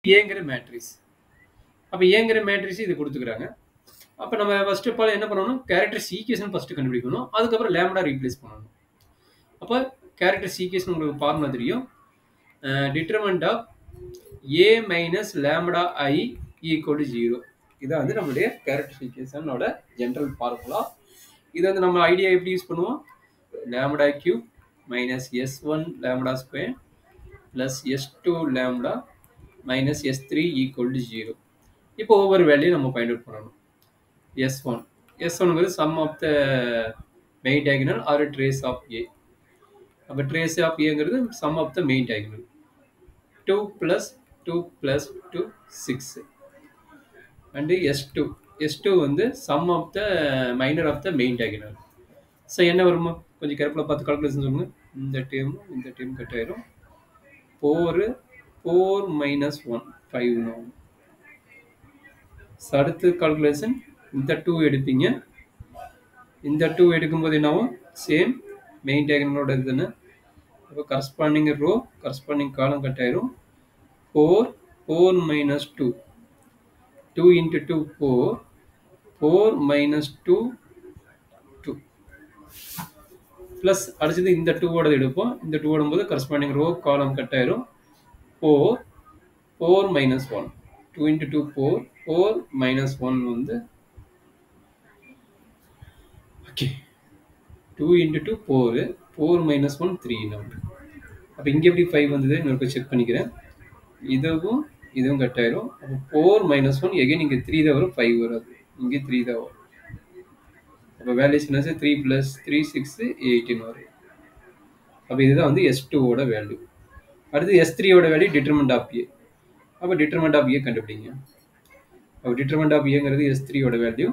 ஏங்கிற மேட்ரிக்ஸ். அப்ப ஏங்கிற மேட்ரிக்ஸ் இது குடுத்துக்கிறாங்க. அப்ப நம்ம ஃபர்ஸ்ட் ஆஃப் ஆல் என்ன பண்ணணும்? கேரக்டர்ஸ் ஈக்குவேஷன் ஃபர்ஸ்ட் கண்டுபிடிக்கணும். அதுக்கப்புறம் லாம்ப்டா ரீப்ளேஸ் பண்ணணும். அப்ப கேரக்டர்ஸ் ஈக்குவேஷன் உங்களுக்கு ஃபார்முலா தெரியும். Determinant of a minus lambda I equal to 0. இதான் வந்து நம்மளுடைய கேரக்டர்ஸ் ஈக்குவேஷனோட ஜெனரல் ஃபார்முலா. இது வந்து நம்ம ஐடியா எப்படி யூஸ் பண்ணுவோம்? Lambda cube minus S1 lambda square plus S2 lambda minus S3 equal to 0. இப்போ ஒவ்வொரு வேல்யூ நம்ம ஃபைண்ட் அவுட் பண்ணணும். S1 S1 sum of the main diagonal or a trace of A. அப்ப trace of A ங்கிறது sum of the main diagonal. 2 plus 2 plus 2 6. And S2 S2 வந்து sum of the minor of the main diagonal. So என்ன வருமா? கொஞ்சம் கேர்ஃபுல்லா பார்த்து calculation சொல்லுங்க. இந்த டேர்ம் கட் ஆயிரும். 4 minus 1 5 னு. அடுத்து கால்குலேஷன் இந்த 2 எடுப்பீங்க. இந்த 2 எடுக்கும்போது என்னாகும்? சேம் மெயின் டயகனலோட இதுன்னு. அப்போ கரஸ்பாண்டிங் ரோ கரஸ்பாண்டிங் காலம் கட் ஆயிரும். 4 minus 2 2 into 2 4 minus 2 2 ப்ளஸ் அடுத்தது இந்த 2 ஓட எடுப்போம். இந்த 2 ஓடும்போது கரஸ்பாண்டிங் ரோ காலம் கட் ஆயிரும். 4 minus 1 2 into 2 4 minus 1 வந்து ஓகே 2 into 2 4 minus 1 3 நம்பர். அப்போ இங்கே எப்படி 5 வந்தது இன்னொரு செக் பண்ணிக்கிறேன். இதுவும் கட் ஆயிரும். அப்போ 4 minus 1 எகைன் இங்கே 3 தான் வரும், 5 வராது. இங்கே 3 தான் வரும். அப்போ வேல்யூஸ் என்ன? 3 plus 3 6 18 வரும். அப்போ இதுதான் வந்து S2 ஓட வேல்யூ. அடுத்து S3 ஓட வேல்யூ டிட்டர்மினன்ட் ஆஃப் A. அப்போ டிட்டர்மினன்ட் ஆஃப் A கண்டுபிடிங்க. அப்போ டிட்டர்மினன்ட் ஆஃப் Aங்கிறது S3 ஓட வேல்யூ.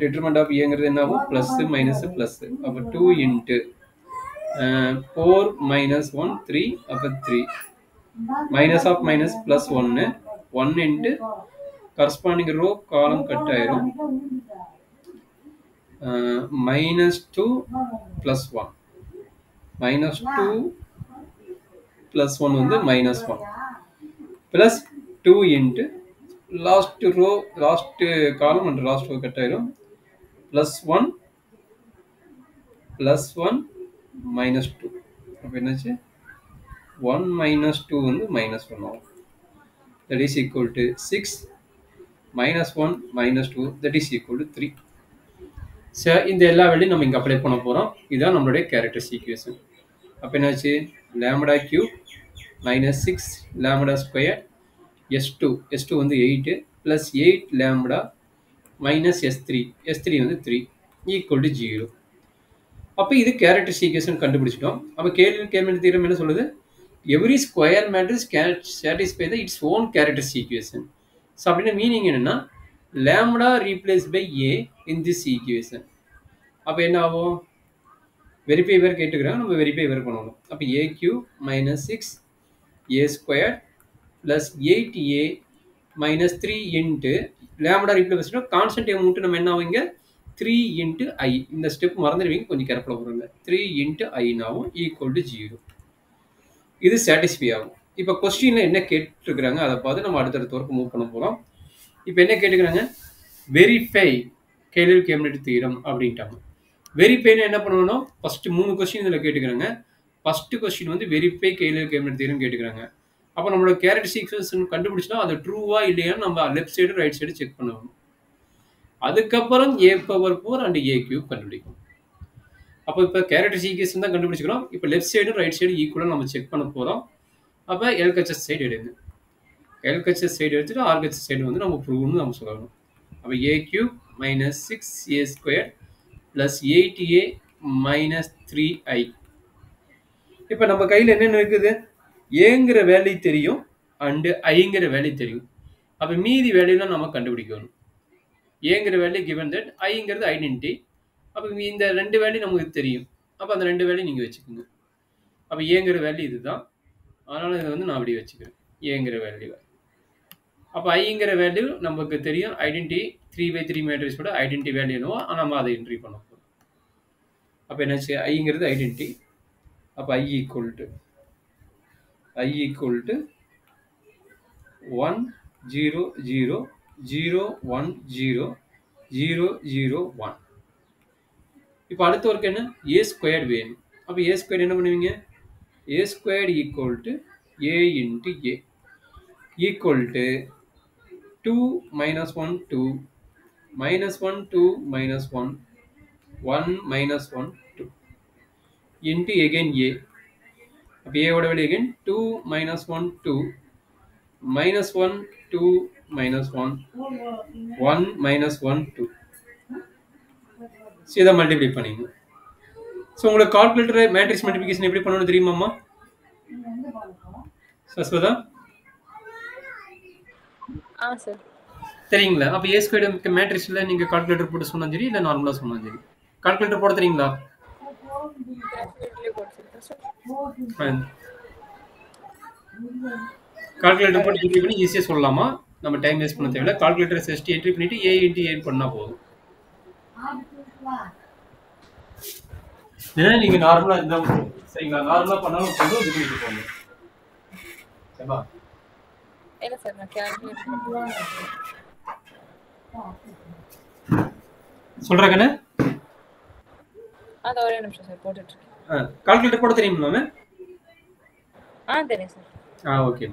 டிட்டர்மினன்ட் ஆஃப் Aங்கிறது என்ன ஆகும்? Plus minus plus. அப்போ 2 into 4 minus 1 3. அப்போ 3 minus of minus plus 1 into corresponding row column cut ஆயிரும். minus 2 plus 1 minus 2 plus 1 வந்து minus 1 plus 2 into last row last column and last row cut ஆயிரும். plus 1 minus 2. அப்போ என்னாச்சு? 1 minus 2 வந்து minus 1 ஆகும். That is equal to 6 minus 1 minus 2 that is equal to 3. So இந்த எல்லா value நம்ம இங்க அப்ளை பண்ண போறோம். இதான் நம்மளுடைய கேரக்டர்ஸ் ஈக்குவேஷன். அப்ப என்னாச்சு? Lambda cube minus 6 lambda square S2 வந்து 8 பிளஸ் 8 லாம்ப்டா மைனஸ் S3 வந்து 3 ஈக்குவல் டு 0. அப்போ இது கேரக்டர்ஸ் ஈக்குவேஷன் கண்டுபிடிச்சிட்டோம். அப்போ கேள்வி தீரம் என்ன சொல்லுது? Every square matrix can satisfy the its own characters equation. So அப்படின்னா மீனிங் என்னன்னா lambda replace by A in this equation. அப்போ என்ன ஆகும்? வெரிஃபை வேறு கேட்டுக்கிறாங்க, நம்ம வெரிஃபை வேறு பண்ணணும். அப்போ AQ minus 6 A square plus 8A minus 3 into lambda replace constant amount நம்ம என்ன ஆகுங்க? 3 into I. இந்த ஸ்டெப் மறந்துடுவீங்க, கொஞ்சம் கேர்ஃபுல்லாக வருங்க. 3 into I ஆகும் ஈக்குவல் டு 0. இது சாட்டிஸ்ஃபை ஆகும். இப்போ கொஸ்டினில் என்ன கேட்டுருக்குறாங்க அதை பார்த்து நம்ம அடுத்தடுத்த ஒர்க்கு மூவ் பண்ண போகிறோம். இப்போ என்ன கேட்டுக்கிறாங்க? வெரிஃபை கேலில் கேம்லெட் தீரம் அப்படின்ட்டாங்க. வெரிஃபைன்னு என்ன பண்ணணும்? ஃபஸ்ட்டு 3 கொஸ்டின் இதில் கேட்டுக்கிறாங்க. ஃபஸ்ட்டு கொஸ்டின் வந்து வெரிஃபை கேலில் கேம்லெட் தீரம் கேட்டுக்கிறாங்க. அப்போ நம்மளோட கேரக்டர் ஈக்குவேஷன் கண்டுபிடிச்சா அது ட்ரூவா இல்லையான்னு நம்ம left side right side check பண்ணணும். அதுக்கப்புறம் A⁴ அண்ட் A³ கண்டுபிடிக்கும். அப்போ இப்போ கேரக்டர் ஈக்குவேஷன் தான் கண்டுபிடிச்சிக்கிறோம். இப்போ லெஃப்ட் சைடு ரைட் சைடு ஈக்குவலாக நம்ம செக் பண்ண போகிறோம். அப்போ LHS சைடு எடுங்க. LHS சைடு எடுத்துட்டு RHS சைடு வந்து நம்ம ப்ரூவ்னு நம்ம சொல்லணும். அப்போ A³ minus 6A square plus 8A minus 3I. இப்போ நம்ம கையில் என்னென்ன இருக்குது? ஏங்கிற வேல்யூ தெரியும் அண்டு ஐங்கிற வேல்யூ தெரியும். அப்போ மீதி வேல்யூலாம் நம்ம கண்டுபிடிக்கணும். ஏங்கிற வேல்யூ கிவன் தட், ஐங்கிறது ஐடென்டிட்டி. அப்போ இந்த 2 வேல்யூ நமக்கு தெரியும். அப்போ அந்த 2 வேல்யூ நீங்கள் வச்சுக்கோங்க. அப்போ ஏங்கிற வேல்யூ இதுதான், அதனால் இதை வந்து நான் அப்படியே வச்சுக்கிறேன் ஏங்கிற வேல்யூ. அப்போ ஐங்கிற வேல்யூ நமக்கு தெரியும், ஐடென்டிட்டி 3/3 மேட்ரிக்ஸோட ஐடென்டிட்டி வேல்யூ என்னவோ நம்ம அதை என்ட்ரி பண்ண போகிறோம். அப்போ என்னாச்சு? ஐங்கிறது ஐடென்டிட்டி. அப்போ I ஈக்குவல் டு 1 0 0 0 1 0 0 0 1. இப்போ அடுத்த ஒர்க் என்ன? a ஸ்கொயர்ட் வேணும். அப்போ a ஸ்கொயர்ட் என்ன பண்ணுவீங்க? a squared equal to a into a equal to 2 minus 1 2 minus 1 2 minus 1 1 minus 1 2 into again a. அப்போ a ஓட value again 2 minus 1 2 minus 1 2 minus 1 1 minus 1 2. So இதை மல்டிப்ளை பண்ணிங்க. ஸோ உங்களுக்கு கால்குலேட்டர் மேட்ரிக்ஸ் மல்டிப்ளிகேஷன் எப்படி பண்ணணும்னு தெரியுமாம்மா சஸ்வதா? Sir தெரியுங்களா? அப்போ ஏ ஸ்கொயர்டு மேட்ரிக்ஸில் நீங்கள் கால்குலேட்டர் போட்டு சொன்னாலும் சரி இல்லை நார்மலாக சொன்னாலும் சரி. கால்குலேட்டர் போட தெரியுங்களா? கால்குலேட்டர் போட்டு என்ட்ரி பண்ணி ஈஸியாக சொல்லலாமா? நம்ம டைம் வேஸ்ட் பண்ண தேவையில்ல. கால்குலேட்டர் செஸ்ட் என்ட்ரி பண்ணிட்டு ஏ இன்ட்டு ஏ பண்ணால் போதும். ஏன்னா நீங்கள் நார்மலாக இருந்தால் சரிங்களா? நார்மலாக பண்ணாலும் போதும். இது பண்ணிட்டு போங்க. சரிங்களா? இல்ல சார் நான் கால்குலேட் சொல்றாங்கண்ணே. அது ஒரே நிமிஷம் சார் போட்டுட்டு இருக்கேன். கால்குலேட்டர் போட தெரியுமா மேம்? தெரியும் சார். ஓகே.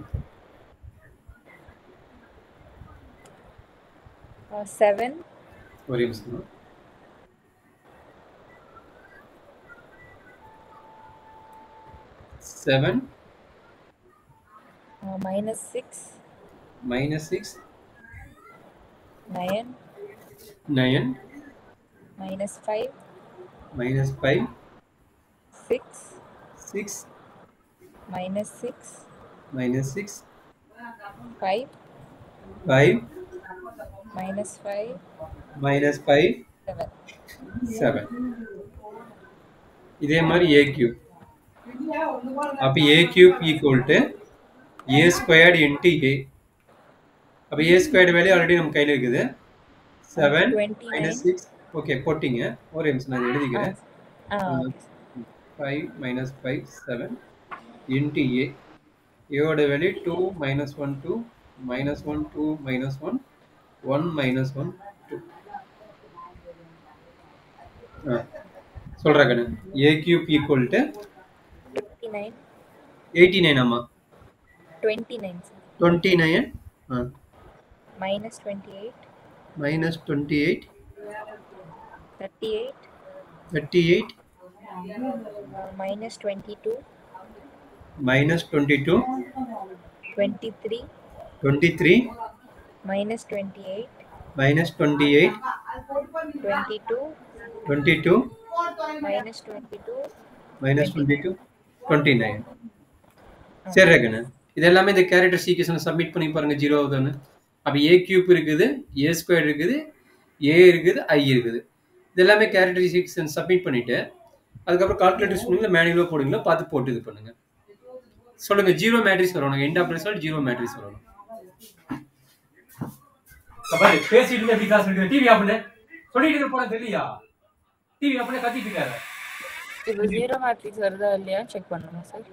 7 ஒரே நிமிஷம். 7 minus 6 minus 6 9 9 minus 5 minus 5 6 6 minus 6 minus 6 5 5 minus 5 minus 5 7. இதே மாதிரி a cube. அப்போ a cube equal to a squared into a. அப்போ a squared வேல்யூ ஆல்ரெடி நம்ம கையில் இருக்குது. 7 minus 6 ஓகே போட்டிங்க. ஒரு நிமிஷம் நான் எழுதிக்கிறேன். 5 minus 5 7 into a. a ஓட value 2 minus 1 2 minus 1 2 minus 1 1 minus 1 2. சொல்கிறேன் கண்ணு. a cube equal to 29 89 ஆமா 29 29 minus 28 minus 28 38 38 minus 22 minus 22 23 23 minus 28 minus 28 22 22 minus 22 minus 22 29. சரி ரகண்ணு, இது எல்லாமே இந்த கேரக்டர் சீக்வென்ஸை சப்மிட் பண்ணி பாருங்க. 0 ஆகுதுன்னு. அப்போ a கியூப் இருக்குது, a ஸ்கொயர் இருக்குது, a இருக்குது, i இருக்குது. இது எல்லாமே கேரக்டர் சீக்வென்ஸ் சப்மிட் பண்ணிட்டு அதுக்கப்புறம் கால்குலேட்டர் சொன்னீங்களா மேனுவலாக போடுங்களா பார்த்து போட்டு இது பண்ணுங்க. சொல்லுங்க. 0 மேட்ரிக்ஸ் வரணும். எண்ட் ஆஃப் ரிசல்ட் 0 மேட்ரிக்ஸ் வரணும். பேசிட்டு இருந்து எப்படி கிளாஸ் எடுக்குது? டிவி ஆஃப் பண்ணு. சொல்லிட்டு இருக்க போன தெரியலையா? டிவி ஆஃப் பண்ணி கத்திட்டு இருக்காரு. இப்போ 0 மேட்ரிக்ஸ் வருதா இல்லையா செக் பண்ணனுமா சார்?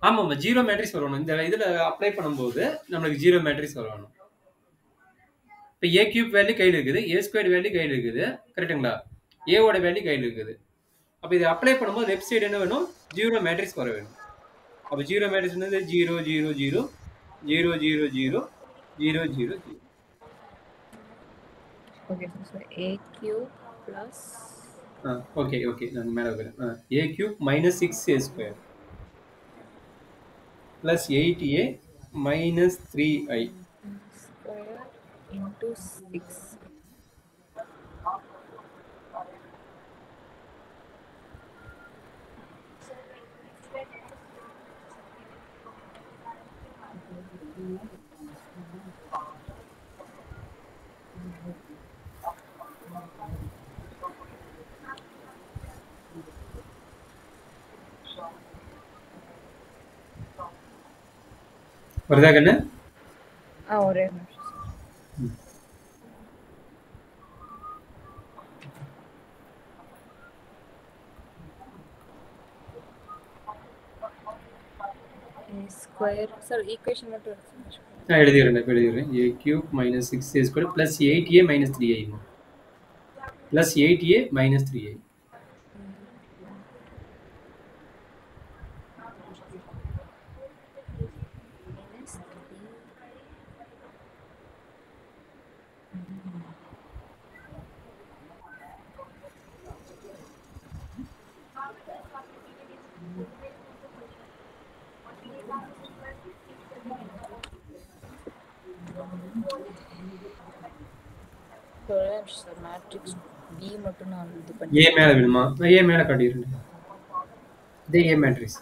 ஆமாம்மா 0 மேட்ரிக்ஸ் வரணும். இந்த இதில் அப்ளை பண்ணும்போது நம்மளுக்கு 0 மேட்ரிக்ஸ் வரணும். இப்போ a கியூப் வேல்யூ கையில் இருக்குது, a ஸ்கொயர் வேல்யூ கையில் இருக்குது, கரெக்டுங்களா? a ஓட வேல்யூ கையில் இருக்குது. அப்போ இதை அப்ளை பண்ணும்போது லெஃப்ட் சைடு என்ன வேணும்? 0 மேட்ரிக்ஸ் வர வேணும். அப்போ 0 மேட்ரிக்ஸ் வந்து 0 0 0 0 0 0 0 0 0. Okay sir. a cube plus okay okay நான் மேலே வைக்கிறேன். a cube minus 6a square plus 8a minus 3i square into 6. வருதா கண்ணு? ஒரே நிமிஷம் sir. a square sir equation மட்டும் இருக்கு. நான் எழுதிடுறேன், இப்போ எழுதிடுறேன். A cube minus 6a² plus 8a minus 3i plus 8a minus 3i. Sir matrix B மட்டும் நான் இது ஏ பண்ணி மேலே வேணுமா? நான் ஏ மேலே காட்டிடுறேன். இதே ஏ மேட்ரிக்ஸ்.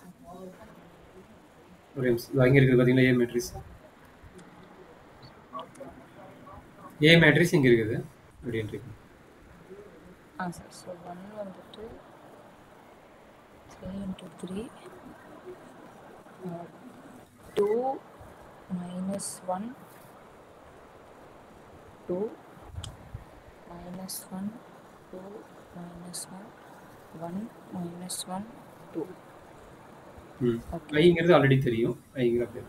ஒரு நிமிஷம், இங்கே இருக்குது பார்த்தீங்களா ஏ மேட்ரிக்ஸ். ஏ மேட்ரிக்ஸ் இங்கே இருக்குது அப்படின்ட்டு. சார் ஸோ 1 வந்துட்டு 3 into 3 2 minus 1 2 minus 1 2 minus 1 1 minus 1 2. ஐங்கிறது already தெரியும். ஐங்கிற அப்படியே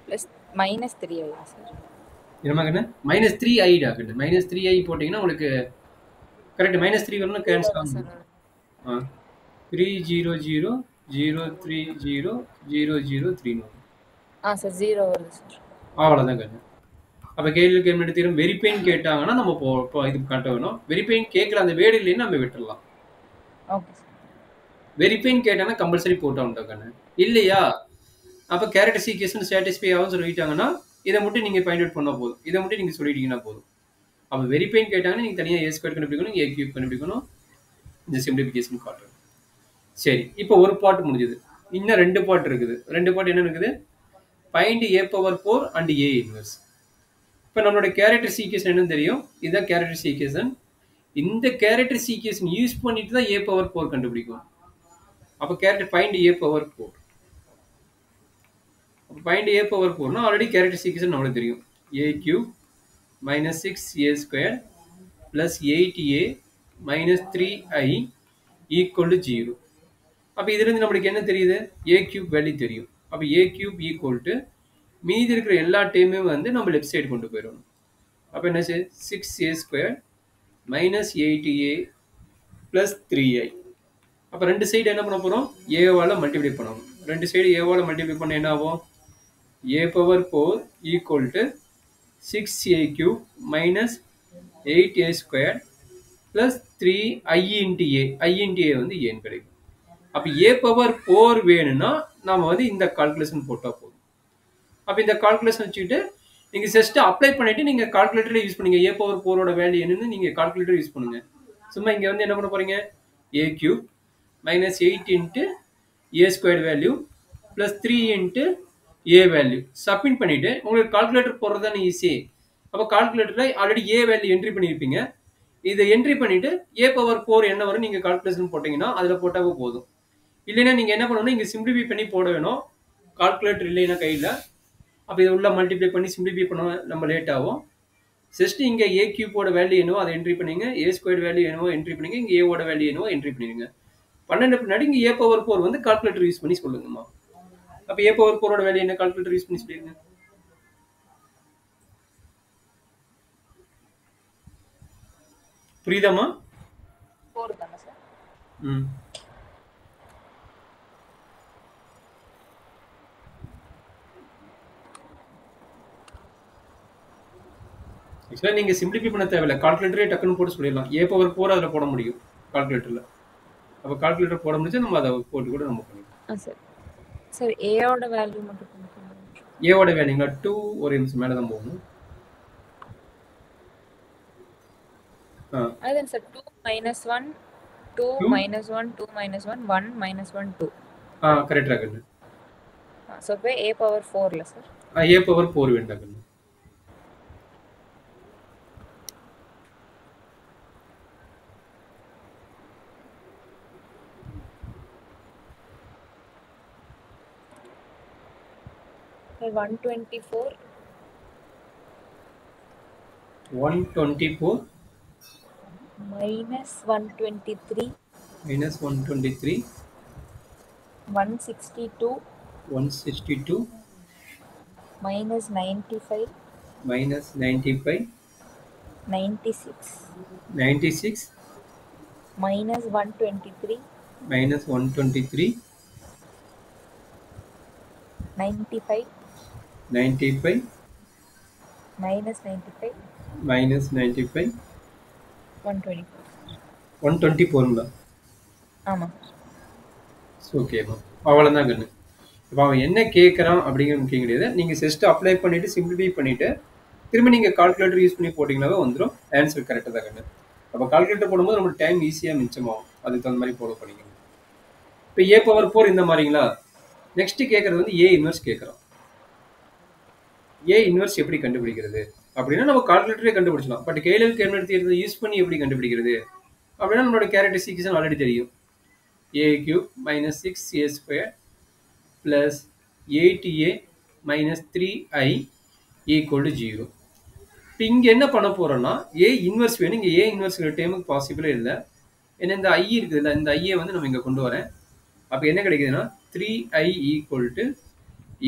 ப்ளஸ் மைனஸ் 3 ஐயா சார்? என்னமா கண்ணு? -3i டாக்கண்ணு. -3i போட்டிங்கன்னா உங்களுக்கு கரெக்ட். -3 வரணும் கேன்சல் ஆகும். 300030030. சார் 0 வருது சார். அவ்வளோதான் கண்ணு. அப்போ கேள்வி கேள்வி எடுத்துக்கிறோம். வெரிபெயின் கேட்டாங்கன்னா நம்ம இது காட்ட வேணும். வெரிபெயின் கேட்கல அந்த வேர்டு இல்லைன்னு நம்ம விட்டுடலாம். Okay sir. வெரிபெயின் கேட்டாங்கன்னா கம்பல்சரி போட்டா உண்டா கண்ணு? இல்லையா அப்போ கேரக்டர் ஈக்குவேஷன் சாட்டிஸ்ஃபை ஆகும் சொல்லிட்டாங்கன்னா இதை மட்டும் நீங்கள் ஃபைண்ட் அவுட் பண்ணால் போதும். இதை மட்டும் நீங்கள் சொல்லிட்டீங்கன்னா போதும். அப்போ வெரிபெயின் கேட்டாங்கன்னா நீங்கள் தனியாக ஏ ஸ்கொயர் கண்டுபிடிக்கணும், ஏ கியூப் கண்டுபிடிக்கணும். இந்த சிம்பிளிஃபிகேஷன் காட்டுறேன். சரி, இப்போ ஒரு பார்ட் முடிஞ்சது. இன்னும் 2 பார்ட் இருக்குது. 2 பார்ட் என்ன இருக்குது? Find a⁴ and a inverse. இப்போ நம்மளோட கேரக்டர் ஈக்குவேஷன் என்னன்னு தெரியும். இதுதான் கேரக்டர் ஈக்குவேஷன். இந்த கேரக்டர் ஈக்குவேஷன் யூஸ் பண்ணிட்டு தான் a⁴ கண்டுபிடிக்கும். அப்போ character find a⁴. Find a⁴ already character equation நம்மளுக்கு தெரியும். a³ minus 6a² plus 8a minus 3i equal to 0. அப்போ இதுலேருந்து நம்மளுக்கு என்ன தெரியுது? a³ வேல்யூ தெரியும். அப்போ a³ equal to மீதி இருக்கிற எல்லா டைமே வந்து நம்ம லெஃப்ட் சைடு கொண்டு போயிடணும். அப்போ என்ன 6a² minus 8a plus 3i. அப்போ 2 சைடு என்ன பண்ண போகிறோம்? ஏவால் மல்டிப்ளை பண்ணணும். 2 சைடு ஏவால் மல்டிப்ளை பண்ண என்ன ஆகும்? a⁴ equal to 6a³ minus 8a² plus 3i into a. I into a வந்து ஏன்னு கிடைக்கும். அப்போ a⁴ வேணும்னா நாம வந்து இந்த கால்குலேஷன் போட்டால் போதும். அப்போ இந்த கால்குலேஷன் வச்சுக்கிட்டு நீங்கள் ஜஸ்ட் அப்ளை பண்ணிட்டு நீங்கள் கால்குலேட்டரை யூஸ் பண்ணுங்க. a⁴ வேல்யூ என்னன்னு நீங்கள் கால்குலேட்டர் யூஸ் பண்ணுங்க. சும்மா இங்கே வந்து என்ன பண்ண போறீங்க? a³ minus 8 into a² value plus 3 into a value submit பண்ணிட்டு உங்களுக்கு கால்குலேட்டர் போடுறது தானே ஈஸி. அப்போ கால்குலேட்டரில் ஆல்ரெடி a வேல்யூ என்ட்ரி பண்ணியிருப்பீங்க. இதை என்ட்ரி பண்ணிட்டு a⁴ என்ன வரும் நீங்கள் கால்குலேஷன் போட்டிங்கன்னா அதில் போட்டாவே போதும். இல்லைன்னா நீங்கள் என்ன பண்ணணும்? இங்கே சிம்பிளிஃபை பண்ணி போட வேணும். கால்குலேட்டர் இல்லைன்னா கையில். அப்போ இதை உள்ள மல்டிப்ளை பண்ணி சிம்பிளிஃபை பண்ண நம்ம லேட் ஆகும். ஜஸ்ட் இங்கே a³ வேல்யூ என்னவோ அதை என்ட்ரி பண்ணிங்க, a² வேல்யூ என்னவோ என்ட்ரி பண்ணிங்க, இங்கே a வேல்யூ என்னவோ என்ட்ரி பண்ணிடுங்க. பன்னெண்டு பின்னாடி இங்கே a⁴ வந்து கால்குலேட்டர் யூஸ் பண்ணி சொல்லுங்கம்மா. அப்போ a⁴ வேல்யூ என்ன கால்குலேட்டர் யூஸ் பண்ணி சொல்லிடுங்க. புரியுதாம்மா? 4 தானே சார்? ஆக்சுவலாக நீங்கள் சிம்பிளிஃபை பண்ண தேவையில்லை, கால்குலேட்டரே டக்குன்னு போட்டு சொல்லிடலாம். a பவர் 4 அதில் போட முடியும் கால்குலேட்டரில். அப்போ கால்குலேட்டர் போட முடிஞ்சா நம்ம அதை போட்டு கூட நம்ம பண்ணிக்கலாம். சார் சார் ஏயோட வேல்யூ மட்டும் கொடுக்கணும். ஏவோட வேல்யூங்களா 2 ஒரு நிமிஷம் மேலே தான் போகணும். அதுதான் sir 2 minus 1 2 minus 1 2 minus 1 1 minus 1 2. கரெக்டாக கண்ணு. ஸோ இப்போ a பவர் 4ல சார் a பவர் 4 வேண்டாம் கண்ணு. Sir 124 minus 123 minus 123 162 minus 95 minus 95 96 minus 123 minus 123 95 95 minus 95 minus 95 124. 124ங்களா? ஆமாம் ஓகேம்மா, அவ்வளோதான் கண்ணு. இப்போ அவன் என்ன கேட்குறான் அப்படிங்கிற முக்கியம் கிடையாது. நீங்கள் ஜஸ்ட்டு அப்ளை பண்ணிவிட்டு சிம்பிளிஃபை பண்ணிவிட்டு திரும்ப நீங்கள் கால்குலேட்டர் யூஸ் பண்ணி போட்டிங்கனாவே வந்துடும். ஆன்சர் கரெக்டாக தான் கண்ணு. அப்போ கால்குலேட்டர் போடும்போது நம்மளுக்கு டைம் ஈஸியாக மிச்சமாகும். அதுக்கு தகுந்த மாதிரி போட பண்ணிக்கணும். இப்போ a பவர் 4 இந்த மாதிரிங்களா? நெக்ஸ்ட்டு கேட்குறது வந்து a இன்வெர்ஸ் கேட்குறோம். a இன்வெர்ஸ் எப்படி கண்டுபிடிக்கிறது அப்படின்னா நம்ம கால்குலேட்டரே கண்டுபிடிச்சலாம். பட் கேஎல்எல் கேல்குலேட்டர் யூஸ் பண்ணி எப்படி கண்டுபிடிக்கிறது அப்படின்னா நம்மளோட கேரக்டரிஸ்டிக் ஈக்குவேஷன் ஆல்ரெடி தெரியும். a³ - 6a² + 8a - 3i = 0. இப்போ இங்கே என்ன பண்ண போகிறோன்னா a இன்வெர்ஸ் வேணும். இங்கே a இன்வெர்ஸ் டைமுக்கு பாசிபிளே இல்லை. ஏன்னா இந்த i இருக்குது இல்லை, இந்த ஐயை வந்து நம்ம இங்கே கொண்டு வரேன். அப்போ என்ன கிடைக்குதுன்னா 3i =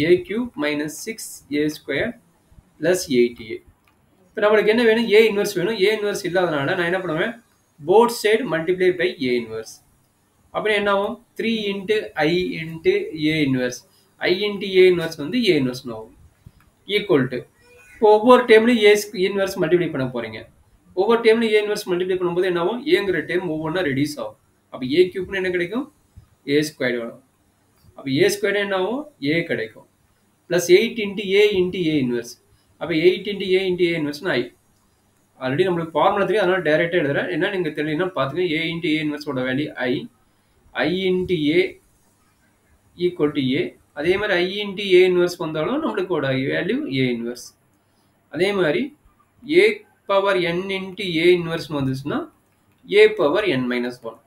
a³ - 6a² + 8a. இப்போ நம்மளுக்கு என்ன வேணும்? a இன்வெர்ஸ் வேணும். a இன்வெர்ஸ் இல்லாதனால நான் என்ன பண்ணுவேன்? Both side multiply by a inverse. அப்புறம் என்ன ஆகும்? 3 × i × a inverse. i × a inverse வந்து a இன்வெர்ஸ்னு ஆகும். ஈக்குவல் டு இப்போ ஒவ்வொரு டைம்லையும் a இன்வெர்ஸ் மல்டிப்ளை பண்ண போகிறீங்க. ஒவ்வொரு டைம்லையும் a இன்வெர்ஸ் மல்டிப்ளை பண்ணும்போது என்ன ஆகும்? ஏங்கிற டைம் ஒவ்வொன்றா ரெடியூஸ் ஆகும். அப்போ a³ என்ன கிடைக்கும்? a² வரும். அப்போ a² என்ன ஆகும்? a கிடைக்கும். Plus 8 × a × a inverse. அப்போ 8 × a × a இன்வெர்ஸ்னு i. ஆல்ரெடி நம்மளுக்கு ஃபார்முலா தெரியும், அதனால் டேரெக்டாக எழுதுறேன். என்ன நீங்கள் தெரியலன்னா பார்த்துங்க. a × a இன்வெர்ஸோட value i. i × a = a. அதே மாதிரி i × a இன்வெர்ஸ் வந்தாலும் நம்மளுக்கு வேல்யூ a இன்வெர்ஸ். அதே மாதிரி a power n × a inverse வந்துச்சுன்னா a பவர் n - 1.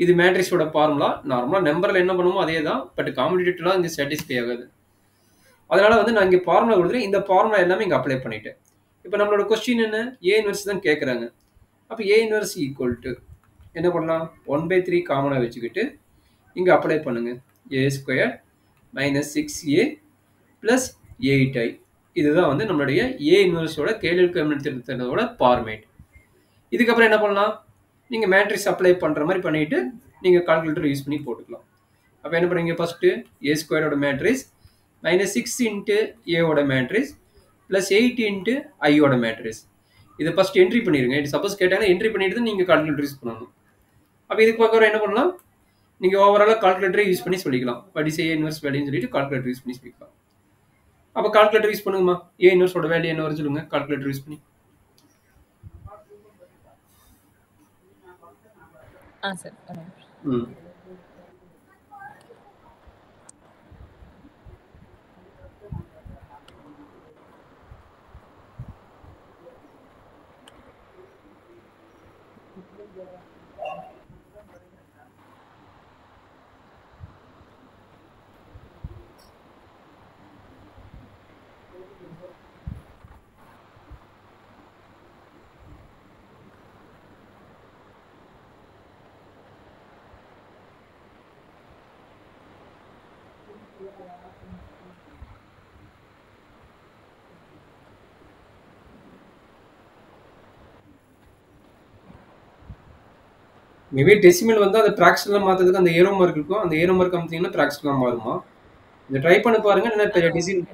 இது மேட்ரிக்ஸோட ஃபார்முலா. நார்மலாக நம்பரில் என்ன பண்ணுமோ அதே தான். பட் காம்படிட்டிவ்லாம் இங்கே சாட்டிஸ்ஃபை ஆகாது. அதனால் வந்து நான் இங்கே ஃபார்முலா கொடுத்துட்டு இந்த ஃபார்முலா எல்லாமே இங்கே அப்ளை பண்ணிட்டேன். இப்போ நம்மளோட கொஸ்டின் என்ன? a இன்வெர்ஸ் தான் கேட்குறாங்க. அப்போ a இன்வெர்ஸ் ஈக்குவல் டு என்ன பண்ணலாம்? 1/3 காமனாக வச்சுக்கிட்டு இங்கே அப்ளை பண்ணுங்கள். a² - 6a + 8i. இதுதான் வந்து நம்மளுடைய a இன்வெர்ஸோட கேஎல்எல் கேல்குலேட்டரோட ஃபார்மேட். இதுக்கப்புறம் என்ன பண்ணலாம்? நீங்கள் மேட்ரிக்ஸ் அப்ளை பண்ணுற மாதிரி பண்ணிவிட்டு நீங்கள் கால்குலேட்டர் யூஸ் பண்ணி போட்டுக்கலாம். அப்போ என்ன பண்ணுவீங்க? First a² matrix -6 × a matrix + 8 × i matrix. இதை ஃபஸ்ட் என்ட்ரி பண்ணிடுங்க. இது சப்போஸ் கேட்டாங்கன்னா என்ட்ரி பண்ணிட்டு தான் நீங்கள் கால்குலேட்டர் யூஸ் பண்ணணும். அப்போ இதுக்கு பக்கம் என்ன பண்ணலாம்? நீங்கள் ஓவராலாக கால்குலேட்டரே யூஸ் பண்ணி சொல்லிக்கலாம். பட் a இன்வெர்ஸ் வேல்யூன்னு சொல்லிட்டு கால்குலேட்டர் யூஸ் பண்ணி சொல்லிக்கலாம். அப்போ கால்குலேட்டர் யூஸ் பண்ணுங்கம்மா. a இன்வெர்ஸோட வேல்யூ என்ன வரும் சொல்லுங்க கால்குலேட்டர் யூஸ் பண்ணி. சார் மேபி டெசிமல் வந்து அந்த ஃப்ராக்ஷனில் மாற்றுறதுக்கு அந்த ஏரோ மார்க் இருக்கும். அந்த ஏரோ மார்க் அமுத்திங்கன்னா ஃப்ராக்ஷனாக மாறுமா? இதை ட்ரை பண்ணி பாருங்கள். என்ன டெசிமல்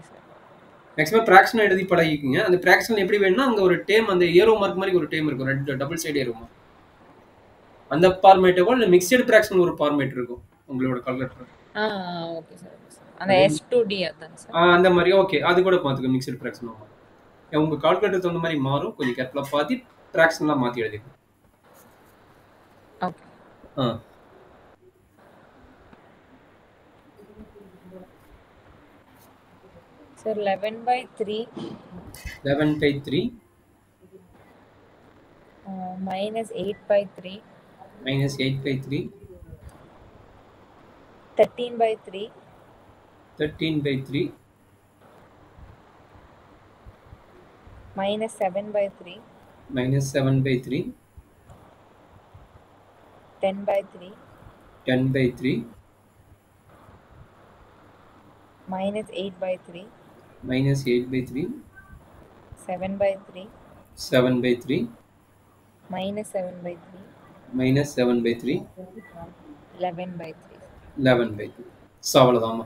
மேக்ஸிமம் ஃபிராக்ஷன் எழுதி பழகிக்குங்க. அந்த ஃபிராக்ஷன் எப்படி வேணும்னா, அங்க ஒரு டேர்ம் அந்த ஏரோ மார்க் மாரி ஒரு டேர்ம் இருக்கும். 2 டபுள் சைடு ஏரோ மார்க். அந்த ஃபார்மேட்டவோ இல்ல மிக்ஸ்டு ஃபிராக்ஷன் ஒரு ஃபார்மேட் இருக்கும். உங்களோட calculator. Okay sir. Okay sir. அந்த S2D அதாங்க சார். அந்த மாரி ஓகே. அது கூட பார்த்துக்க மிக்ஸ்டு ஃபிராக்ஷன் ஆகும். உங்க கால்குலேட்டர் தகுந்த மாரி மாறும். கொஞ்சம் கேர்ஃபுல்லா பார்த்து ஃபிராக்ஷன்லாம் மாத்தி எழுதிக்கணும். Okay. Sir 11/3 11/3 -8/3 -8/3 13/3 13/3 -7/3 -7/3 10/3 10/3 -8/3 -8/3 7/3 7/3 -7/3 -7/3 11/3 11/3 so அவ்வளோதாம்மா.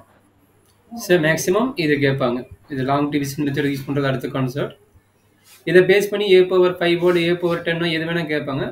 Sir maximum இது கேட்பாங்க. இது லாங் டிவிஷன் மெத்தட் யூஸ் பண்ணுறது அடுத்த கான்செப்ட். இதை பேஸ் பண்ணி A/5 A/10 எது வேணால் கேட்பாங்க.